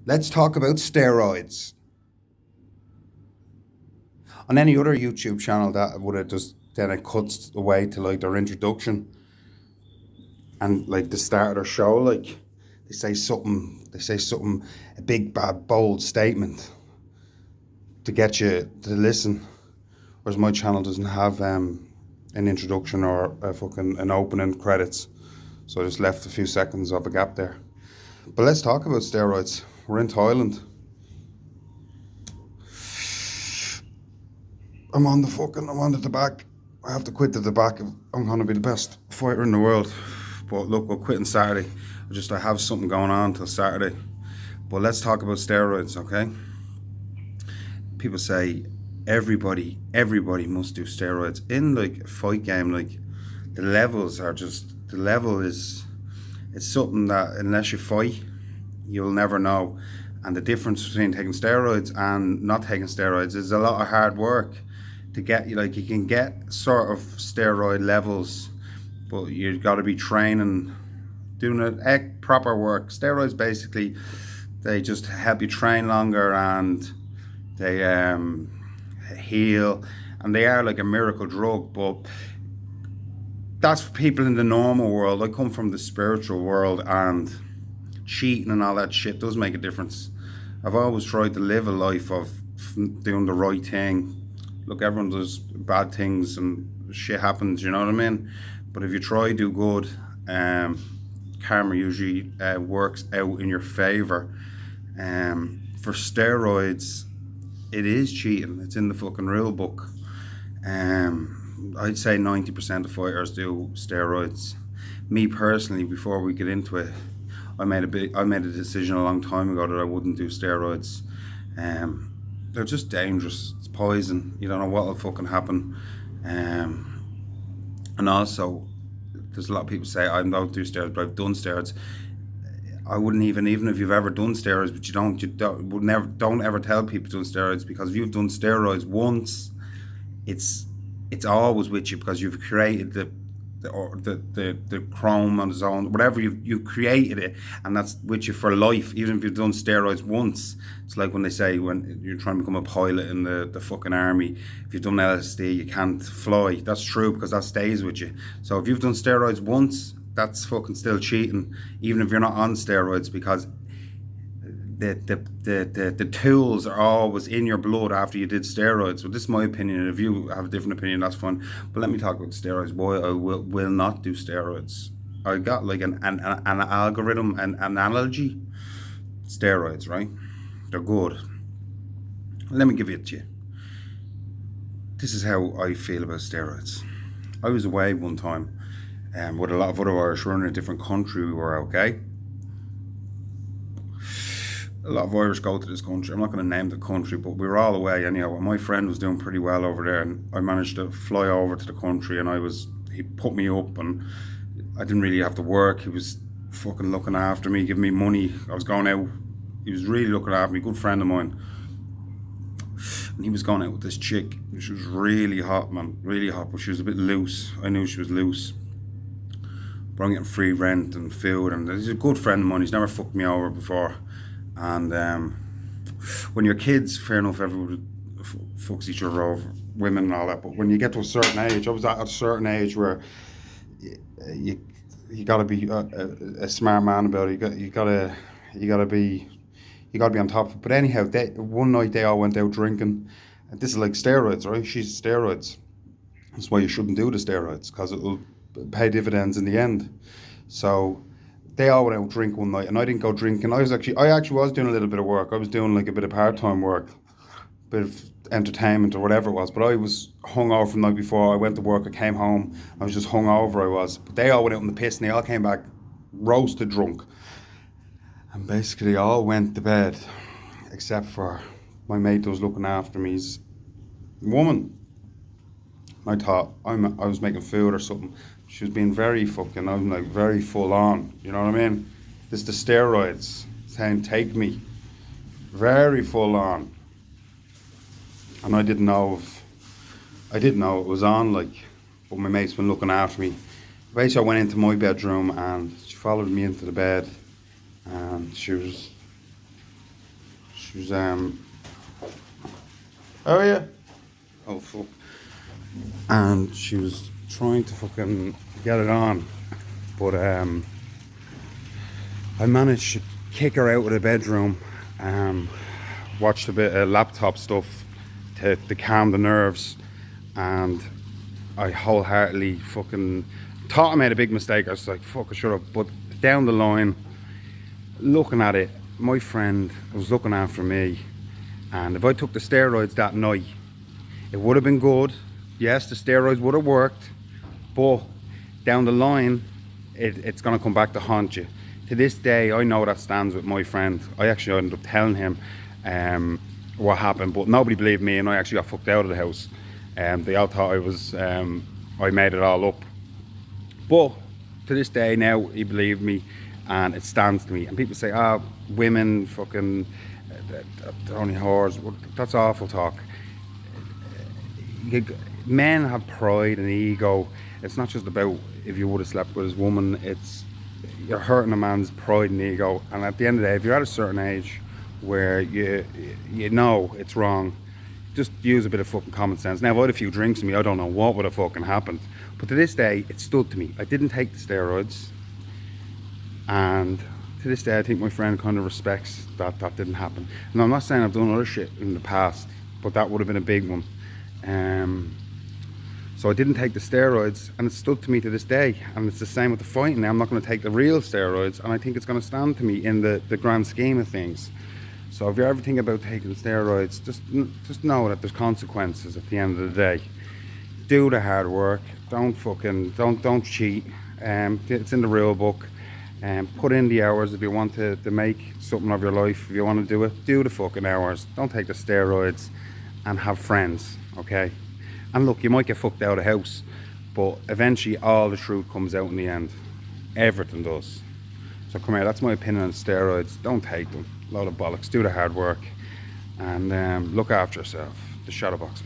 Let's talk about steroids. On any other YouTube channel, that would have just then it cuts away to like their introduction and like the start of their show. Like they say something, a big bad bold statement to get you to listen. Whereas my channel doesn't have an introduction or a fucking an opening credits, so I just left a few seconds of a gap there. But let's talk about steroids. We're in Thailand. I'm on the back. I have to quit the back. I'm gonna be the best fighter in the world. But look, we're quitting Saturday. I have something going on till Saturday. But let's talk about steroids, okay? People say everybody must do steroids. In like a fight game, like the level is, it's something that unless you fight, you'll never know. And the difference between taking steroids and not taking steroids is a lot of hard work to get. Like you can get sort of steroid levels, but you've got to be training, doing it proper work. Steroids basically, they just help you train longer and they heal, and they are like a miracle drug. But that's for people in the normal world. I come from the spiritual world, and cheating and all that shit does make a difference. I've always tried to live a life of doing the right thing. Look, everyone does bad things and shit happens, you know what I mean? But if you try to do good, karma usually works out in your favor. For steroids, it is cheating. It's in the fucking rule book. I'd say 90% of fighters do steroids. Me personally, before we get into it, I made a decision a long time ago that I wouldn't do steroids. They're just dangerous. It's poison. You don't know what'll fucking happen. And also, there's a lot of people say I don't do steroids, but I've done steroids. I wouldn't even if you've ever done steroids, but don't ever tell people doing steroids, because if you've done steroids once, it's always with you, because you've created the chrome on its own, whatever you created it, and that's with you for life. Even if you've done steroids once, it's like when they say when you're trying to become a pilot in the fucking army, if you've done LSD you can't fly. That's true, because that stays with you. So if you've done steroids once, that's fucking still cheating, even if you're not on steroids, because the tools are always in your blood after you did steroids. So this is my opinion. If you have a different opinion, that's fine. But let me talk about steroids. Why I will not do steroids. I got like an algorithm, an analogy. Steroids, right? They're good. Let me give it to you. This is how I feel about steroids. I was away one time with a lot of other Irish. We're in a different country. We were, okay? A lot of Irish go to this country. I'm not going to name the country, but we were all away anyhow. My friend was doing pretty well over there, and I managed to fly over to the country, and he put me up, and I didn't really have to work. He was fucking looking after me, giving me money. I was going out. He was really looking after me, good friend of mine. And he was going out with this chick. She was really hot, man, really hot, but she was a bit loose. I knew she was loose. But I'm getting free rent and food, and he's a good friend of mine. He's never fucked me over before. And when you're kids, fair enough, everybody fucks each other over, women and all that. But when you get to a certain age, I was at a certain age where you gotta be a smart man about it. You gotta be on top of it. But anyhow, one night they all went out drinking. And this is like steroids, right? She's steroids. That's why you shouldn't do the steroids, because it'll pay dividends in the end. So they all went out drink one night, and I didn't go drinking. I actually was doing a little bit of work. I was doing like a bit of part-time work, a bit of entertainment or whatever it was. But I was hungover from the night before. I went to work. I came home. I was just hungover. I was. But they all went out on the piss, and they all came back roasted drunk. And basically, all went to bed, except for my mate that was looking after me. He's a woman. I thought I was making food or something. She was being very fucking, I'm like very full on, you know what I mean? This is the steroids saying take me, very full on. And I didn't know it was on, like, but my mate's been looking after me. Basically I went into my bedroom and she followed me into the bed, and she was She was oh yeah, oh fuck, and she was trying to fucking get it on, but I managed to kick her out of the bedroom. Watched a bit of laptop stuff to calm the nerves, and I wholeheartedly fucking thought I made a big mistake. I was like, fuck, I should have. But down the line, looking at it, my friend was looking after me, and if I took the steroids that night, it would have been good. Yes, the steroids would have worked, but down the line, it's going to come back to haunt you. To this day, I know that stands with my friend. I actually ended up telling him what happened, but nobody believed me, and I actually got fucked out of the house. They all thought I made it all up. But to this day now, he believed me, and it stands to me. And people say, "Ah, women fucking, they're only whores." Well, that's awful talk. Men have pride and ego. It's not just about if you would have slept with his woman. You're hurting a man's pride and ego. And at the end of the day, if you're at a certain age where you know it's wrong, just use a bit of fucking common sense. Now, if I had a few drinks in me, I don't know what would have fucking happened. But to this day, it stood to me. I didn't take the steroids, and to this day, I think my friend kind of respects that didn't happen. And I'm not saying I've done other shit in the past, but that would have been a big one. So I didn't take the steroids, and it stood to me to this day. And it's the same with the fighting. Now I'm not going to take the real steroids, and I think it's going to stand to me in the grand scheme of things. So if you're ever thinking about taking steroids, just know that there's consequences at the end of the day. Do the hard work. Don't cheat. It's in the real book. Put in the hours if you want to make something of your life. If you want to do it, do the fucking hours. Don't take the steroids, and have friends, okay? And look, you might get fucked out of the house, but eventually all the truth comes out in the end. Everything does. So come here, that's my opinion on steroids. Don't take them. A lot of bollocks. Do the hard work, and look after yourself. The Shadowboxer.